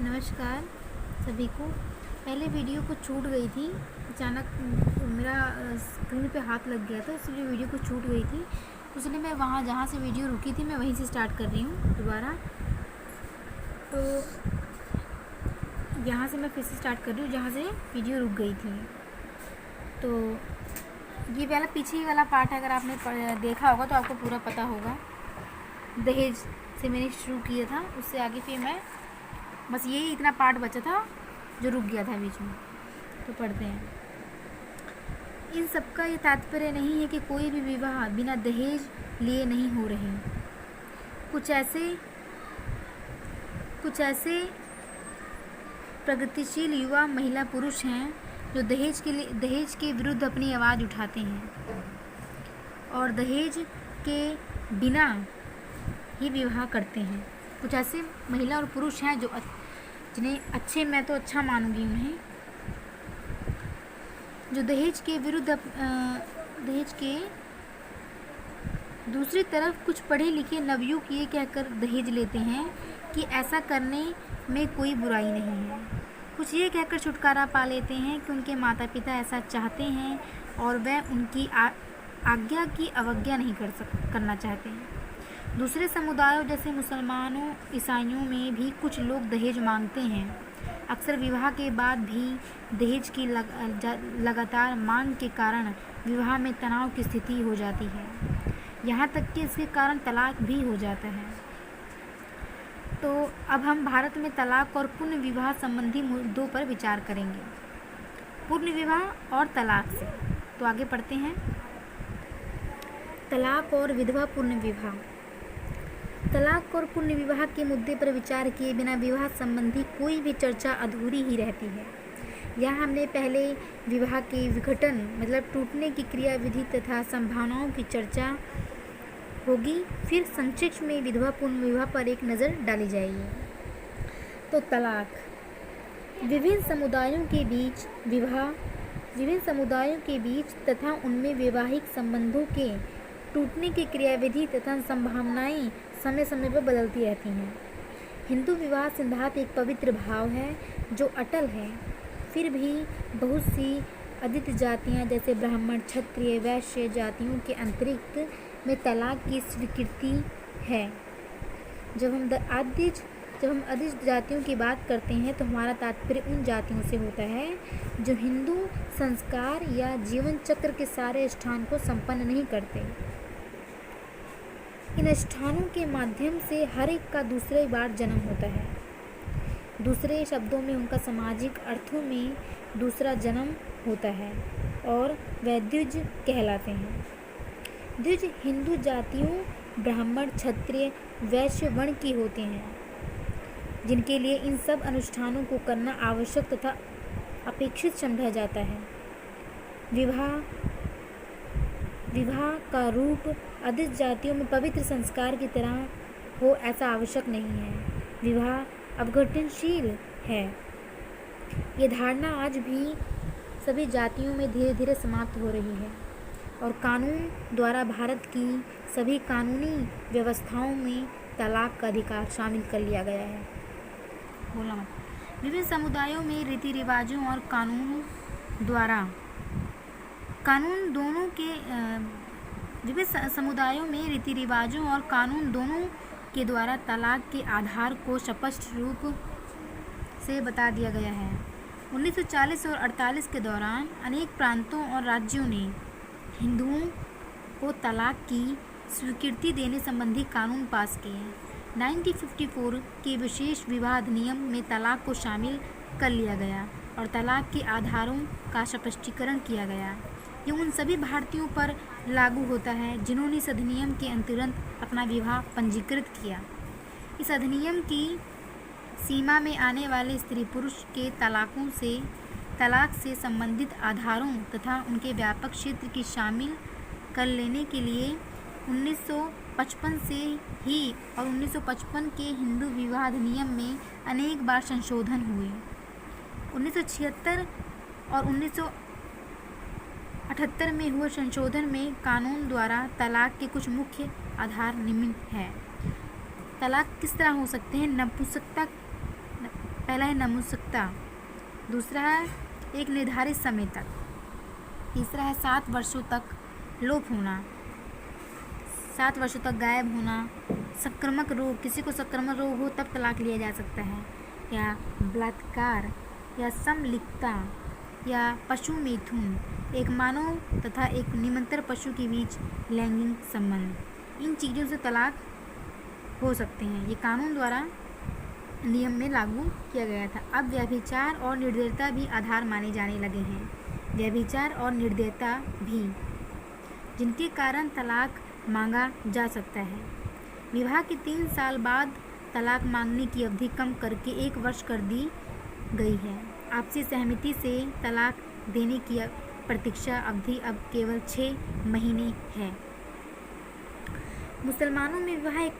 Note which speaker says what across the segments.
Speaker 1: नमस्कार सभी को। पहले वीडियो को छूट गई थी, अचानक मेरा स्क्रीन पे हाथ लग गया था, इसलिए वीडियो को छूट गई थी। इसलिए मैं वहाँ जहाँ से वीडियो रुकी थी मैं वहीं से स्टार्ट कर रही हूँ दोबारा। तो यहाँ से मैं फिर से स्टार्ट कर रही हूँ जहाँ से वीडियो रुक गई थी। तो ये वाला पीछे वाला पार्ट अगर आपने देखा होगा तो आपको पूरा पता होगा। दहेज से मैंने शुरू किया था, उससे आगे फिर मैं बस यही इतना पार्ट बचा था जो रुक गया था बीच में। तो पढ़ते हैं। इन सब का ये तात्पर्य नहीं है कि कोई भी विवाह बिना दहेज लिए नहीं हो रहे। कुछ ऐसे प्रगतिशील युवा महिला पुरुष हैं जो दहेज के विरुद्ध अपनी आवाज़ उठाते हैं और दहेज के बिना ही विवाह करते हैं। कुछ ऐसे महिला और पुरुष हैं जो जिन्हें अच्छे, मैं तो अच्छा मानूंगी उन्हें, जो दहेज के विरुद्ध दहेज के दूसरी तरफ कुछ पढ़े लिखे नवयुवक ये कहकर दहेज लेते हैं कि ऐसा करने में कोई बुराई नहीं है। कुछ ये कहकर छुटकारा पा लेते हैं कि उनके माता पिता ऐसा चाहते हैं और वह उनकी आज्ञा की अवज्ञा नहीं करना चाहते हैं। दूसरे समुदायों जैसे मुसलमानों, ईसाइयों में भी कुछ लोग दहेज मांगते हैं। अक्सर विवाह के बाद भी दहेज की लगातार मांग के कारण विवाह में तनाव की स्थिति हो जाती है, यहाँ तक कि इसके कारण तलाक भी हो जाता है। तो अब हम भारत में तलाक और पुनः विवाह संबंधी मुद्दों पर विचार करेंगे। पुनः विवाह और तलाक से तो आगे पढ़ते हैं। तलाक और विधवा पुनः विवाह। तलाक और पुनः विवाह के मुद्दे पर विचार किए बिना विवाह संबंधी कोई भी चर्चा अधूरी ही रहती है। यहाँ हमने पहले विवाह के विघटन मतलब टूटने की क्रियाविधि तथा संभावनाओं की चर्चा होगी, फिर संक्षिप्त में विधवा पुनः विवाह पर एक नज़र डाली जाएगी। तो तलाक विभिन्न समुदायों के बीच तथा उनमें वैवाहिक संबंधों के टूटने की क्रियाविधि तथा संभावनाएं समय समय पर बदलती रहती हैं। हिंदू विवाह सिद्धांत एक पवित्र भाव है जो अटल है, फिर भी बहुत सी अद्वितीय जातियां जैसे ब्राह्मण, क्षत्रिय, वैश्य जातियों के अंतरिक्ष में तलाक की स्वीकृति है। जब हम अद्वितीय जातियों की बात करते हैं तो हमारा तात्पर्य उन जातियों से होता है जो हिंदू संस्कार या जीवन चक्र के सारे स्थान को संपन्न नहीं करते। इन स्थानों के माध्यम से हर एक का दूसरी बार जन्म होता है। दूसरे शब्दों में उनका सामाजिक अर्थों में दूसरा जन्म होता है और वह द्विज कहलाते हैं। द्विज हिंदू जातियों ब्राह्मण, क्षत्रिय, वैश्य वर्ण की होते हैं, जिनके लिए इन सब अनुष्ठानों को करना आवश्यक तथा अपेक्षित समझा जाता है। विवाह का रूप अद्वितीय जातियों में पवित्र संस्कार की तरह हो ऐसा आवश्यक नहीं है। विवाह अपघटनशील है। ये धारणा आज भी सभी जातियों में धीरे धीरे समाप्त हो रही है और कानून द्वारा भारत की सभी कानूनी व्यवस्थाओं में तलाक का अधिकार शामिल कर लिया गया है। विभिन्न समुदायों में रीति रिवाजों और कानून दोनों के द्वारा तलाक के आधार को स्पष्ट रूप से बता दिया गया है। 1940 और 48 के दौरान अनेक प्रांतों और राज्यों ने हिंदुओं को तलाक की स्वीकृति देने संबंधी कानून पास किए। 1954 के विशेष विवाह अधिनियम में तलाक को शामिल कर लिया गया और तलाक के आधारों का स्पष्टीकरण किया गया। ये उन सभी भारतीयों पर लागू होता है जिन्होंने इस अधिनियम के अंतर्गत अपना विवाह पंजीकृत किया। इस अधिनियम की सीमा में आने वाले स्त्री पुरुष के तलाक से संबंधित आधारों तथा उनके व्यापक क्षेत्र की शामिल कर लेने के लिए 1955 से ही और 1955 के हिंदू विवाह अधिनियम में अनेक बार संशोधन हुए। 1976 और 1978 में हुए संशोधन में कानून द्वारा तलाक के कुछ मुख्य आधार निम्न हैं। तलाक किस तरह हो सकते हैं? नपुंसकता पहला है नपुंसकता, दूसरा है एक निर्धारित समय तक, तीसरा है 7 वर्षों तक लोप होना, 7 वर्षों तक गायब होना, संक्रामक रोग, किसी को संक्रामक रोग हो तब तलाक लिया जा सकता है, या बलात्कार, या समलिप्तता, या पशु मैथुन, एक मानव तथा एक निमंत्रण पशु के बीच लैंगिक संबंध। इन चीज़ों से तलाक हो सकते हैं। ये कानून द्वारा नियम में लागू किया गया था। अब व्यभिचार और निर्दयता भी आधार माने जाने लगे हैं। व्यभिचार और निर्दयता भी, जिनके कारण तलाक मांगा जा सकता है। विवाह के 3 साल बाद तलाक मांगने की अवधि कम करके 1 वर्ष कर दी गई है। आपसी सहमति से तलाक देने की प्रतीक्षा अवधि अब केवल 6 महीने है। मुसलमानों में विवाह एक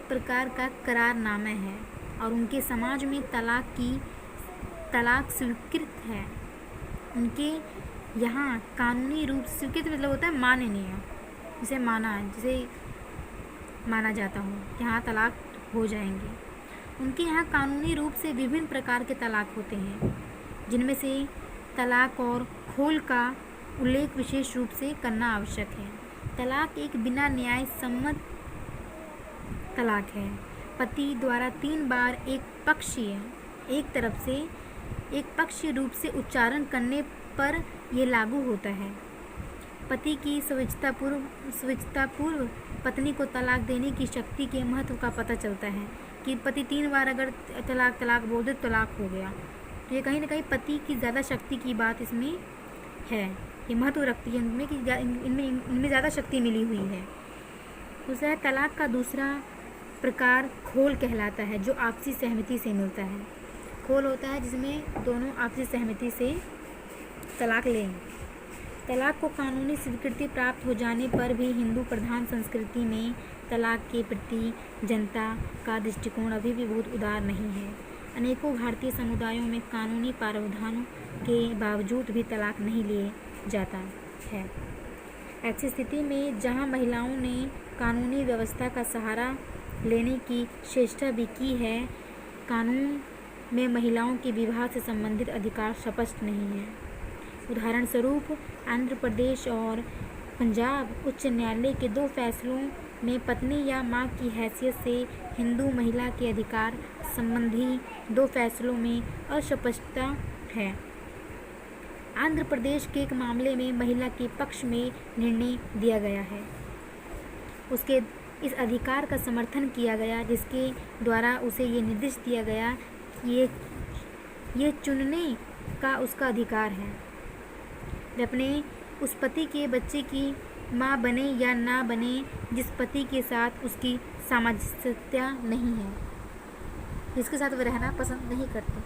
Speaker 1: प्रकार का करारनामा है और उनके समाज में तलाक स्वीकृत है। उनके यहाँ कानूनी रूप से स्वीकृत मतलब होता है माननीय, जिसे माना जाता हो, यहाँ तलाक हो जाएंगे। उनके यहाँ कानूनी रूप से विभिन्न प्रकार के तलाक होते हैं, जिनमें से तलाक और खोल का उल्लेख विशेष रूप से करना आवश्यक है। तलाक एक बिना न्याय सम्मत तलाक है। पति द्वारा 3 बार एक पक्षीय रूप से उच्चारण करने पर यह लागू होता है। पति की स्वेच्छापूर्व पत्नी को तलाक देने की शक्ति के महत्व का पता चलता है कि पति 3 बार अगर तलाक बोल दे तो तलाक हो गया, तो ये कहीं ना कहीं पति की ज़्यादा शक्ति की बात इसमें है। ये महत्व रखती है इनमें कि इनमें ज़्यादा शक्ति मिली हुई है। दूसरा है तलाक का दूसरा प्रकार खोल कहलाता है, जो आपसी सहमति से मिलता है। खोल होता है जिसमें दोनों आपसी सहमति से तलाक लें। तलाक को कानूनी स्वीकृति प्राप्त हो जाने पर भी हिंदू प्रधान संस्कृति में तलाक के प्रति जनता का दृष्टिकोण अभी भी बहुत उदार नहीं है। अनेकों भारतीय समुदायों में कानूनी प्रावधानों के बावजूद भी तलाक नहीं लिया जाता है। ऐसी स्थिति में जहां महिलाओं ने कानूनी व्यवस्था का सहारा लेने की चेष्टा भी की है, कानून में महिलाओं के विवाह से संबंधित अधिकार स्पष्ट नहीं है। उदाहरण स्वरूप आंध्र प्रदेश और पंजाब उच्च न्यायालय के 2 फैसलों में पत्नी या मां की हैसियत से हिंदू महिला के अधिकार संबंधी 2 फैसलों में अस्पष्टता है। आंध्र प्रदेश के एक मामले में महिला के पक्ष में निर्णय दिया गया है, उसके इस अधिकार का समर्थन किया गया, जिसके द्वारा उसे ये निर्देश दिया गया कि ये चुनने का उसका अधिकार है, वे अपने उस पति के बच्चे की माँ बने या ना बने जिस पति के साथ उसकी सामंजस्यता नहीं है, जिसके साथ वे रहना पसंद नहीं करते।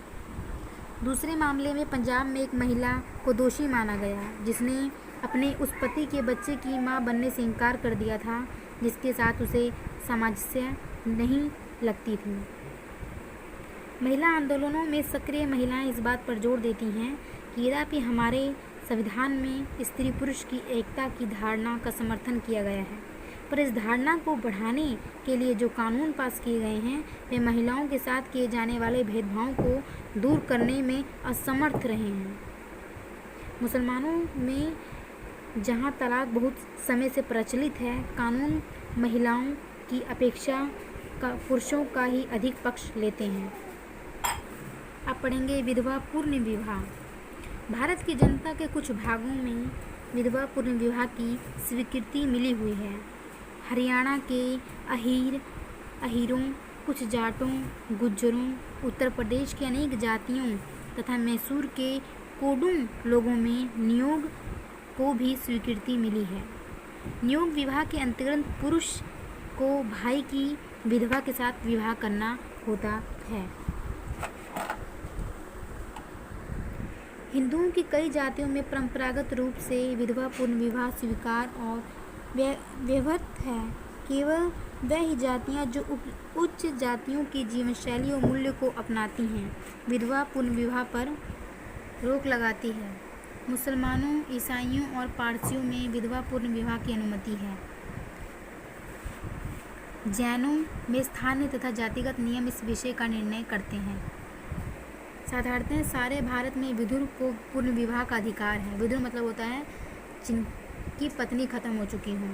Speaker 1: दूसरे मामले में पंजाब में एक महिला को दोषी माना गया, जिसने अपने उस पति के बच्चे की माँ बनने से इनकार कर दिया था, जिसके साथ उसे सामंजस्य नहीं लगती थी। महिला आंदोलनों में सक्रिय महिलाएं इस बात पर जोर देती हैं कि यद्यपि हमारे संविधान में स्त्री पुरुष की एकता की धारणा का समर्थन किया गया है, पर इस धारणा को बढ़ाने के लिए जो कानून पास किए गए हैं वे महिलाओं के साथ किए जाने वाले भेदभाव को दूर करने में असमर्थ रहे हैं। मुसलमानों में जहां तलाक बहुत समय से प्रचलित है, कानून महिलाओं की अपेक्षा पुरुषों का ही अधिक पक्ष लेते हैं। अब पढ़ेंगे विधवा पूर्ण विवाह। भारत की जनता के कुछ भागों में विधवा पूर्ण विवाह की स्वीकृति मिली हुई है। हरियाणा के अहीरों, कुछ जाटों, गुज्जरों, उत्तर प्रदेश के अनेक जातियों तथा मैसूर के कोडुंग लोगों में नियोग को भी स्वीकृति मिली है। नियोग विवाह के अंतर्गत पुरुष को भाई की विधवा के साथ विवाह करना होता है। हिंदुओं की कई जातियों में परंपरागत रूप से विधवा पूर्ण विवाह स्वीकार और व्यवहृत है। केवल वह ही जातियाँ जो उच्च जातियों की जीवनशैली और मूल्य को अपनाती हैं, विधवा पूर्ण विवाह पर रोक लगाती है। मुसलमानों, ईसाइयों और पारसियों में विधवा पूर्ण विवाह की अनुमति है। जैनों में स्थानीय तथा जातिगत नियम इस विषय का निर्णय करते हैं। साधारणतः सारे भारत में विधुर को पूर्ण विवाह का अधिकार है। विधुर मतलब होता है जिनकी पत्नी खत्म हो चुकी हो।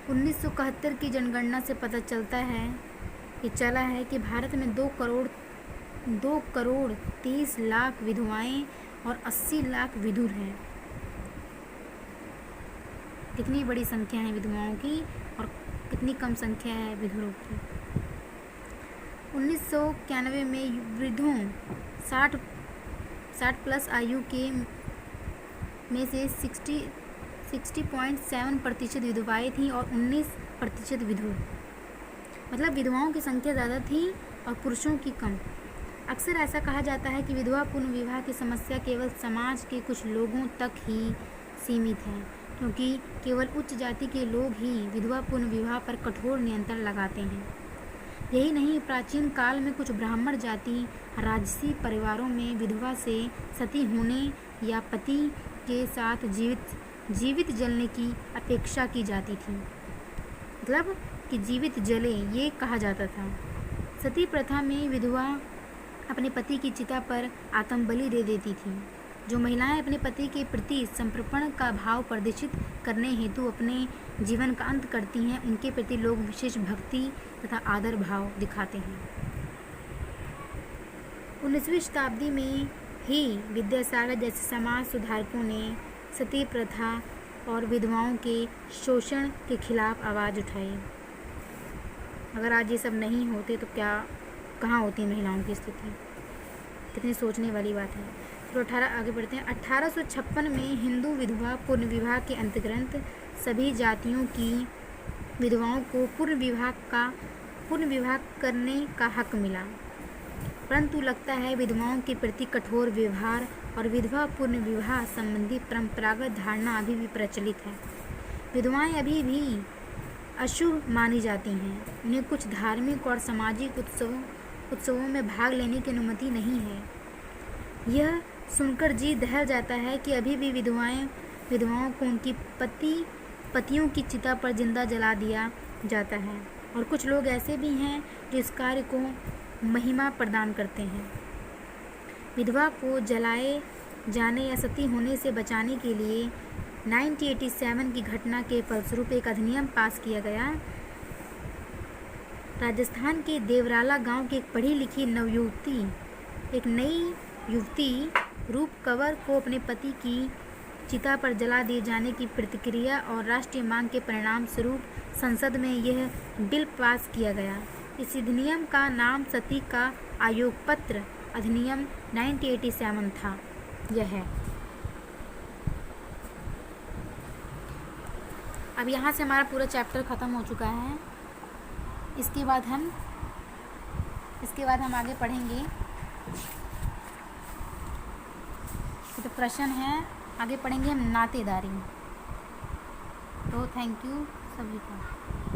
Speaker 1: 1971 की जनगणना से पता चलता है कि भारत में 2 करोड़ 30 लाख विधवाएं और 80 लाख विधुर हैं। कितनी बड़ी संख्या है विधवाओं की और कितनी कम संख्या है विधुरों की। 1991 में वृद्धों 60 प्लस आयु के में से 60.7% विधवाएँ थीं और 19% विधुर। मतलब विधवाओं की संख्या ज़्यादा थी और पुरुषों की कम। अक्सर ऐसा कहा जाता है कि विधवा पुनर्विवाह की समस्या केवल समाज के कुछ लोगों तक ही सीमित है, क्योंकि केवल उच्च जाति के लोग ही विधवा पुनर्विवाह पर कठोर नियंत्रण लगाते हैं। यही नहीं, प्राचीन काल में कुछ ब्राह्मण जाति राजसी परिवारों में विधवा से सती होने या पति के साथ जीवित जलने की अपेक्षा की जाती थी। मतलब कि जीवित जले, ये कहा जाता था। सती प्रथा में विधवा अपने पति की चिता पर आत्म बलि दे देती थी। जो महिलाएं अपने पति के प्रति समर्पण का भाव प्रदर्शित करने हेतु अपने जीवन का अंत करती हैं, उनके प्रति लोग विशेष भक्ति तथा आदर भाव दिखाते हैं। 19वीं शताब्दी में ही विद्यासागर जैसे समाज सुधारकों ने सती प्रथा और विधवाओं के शोषण के खिलाफ आवाज़ उठाई। अगर आज ये सब नहीं होते तो कहाँ होती महिलाओं की स्थिति। कितनी सोचने वाली बात है। तो आगे बढ़ते हैं। 1856 में हिंदू विधवा पुनर्विवाह के अंतर्गत सभी जातियों की विधवाओं को पुनर्विवाह करने का हक मिला, परंतु लगता है विधवाओं के प्रति कठोर व्यवहार और विधवा पुनर्विवाह संबंधी परंपरागत धारणा अभी भी प्रचलित है। विधवाएं अभी भी अशुभ मानी जाती हैं। उन्हें कुछ धार्मिक और सामाजिक उत्सवों में भाग लेने की अनुमति नहीं है। यह सुनकर जी दहल जाता है कि अभी भी विधवाओं को उनकी पतियों की चिता पर जिंदा जला दिया जाता है, और कुछ लोग ऐसे भी हैं जो इस कार्य को महिमा प्रदान करते हैं। विधवा को जलाए जाने या सती होने से बचाने के लिए 1987 की घटना के फलस्वरूप एक अधिनियम पास किया गया। राजस्थान के देवराला गांव की एक पढ़ी लिखी नई युवती रूप कंवर को अपने पति की चिता पर जला दिए जाने की प्रतिक्रिया और राष्ट्रीय मांग के परिणाम स्वरूप संसद में यह बिल पास किया गया। इस अधिनियम का नाम सती का आयोग पत्र अधिनियम 1987 था। यह है। अब यहाँ से हमारा पूरा चैप्टर ख़त्म हो चुका है। इसके बाद हम आगे पढ़ेंगे। तो प्रश्न है, आगे पढ़ेंगे हम नातेदारी। तो थैंक यू सभी को।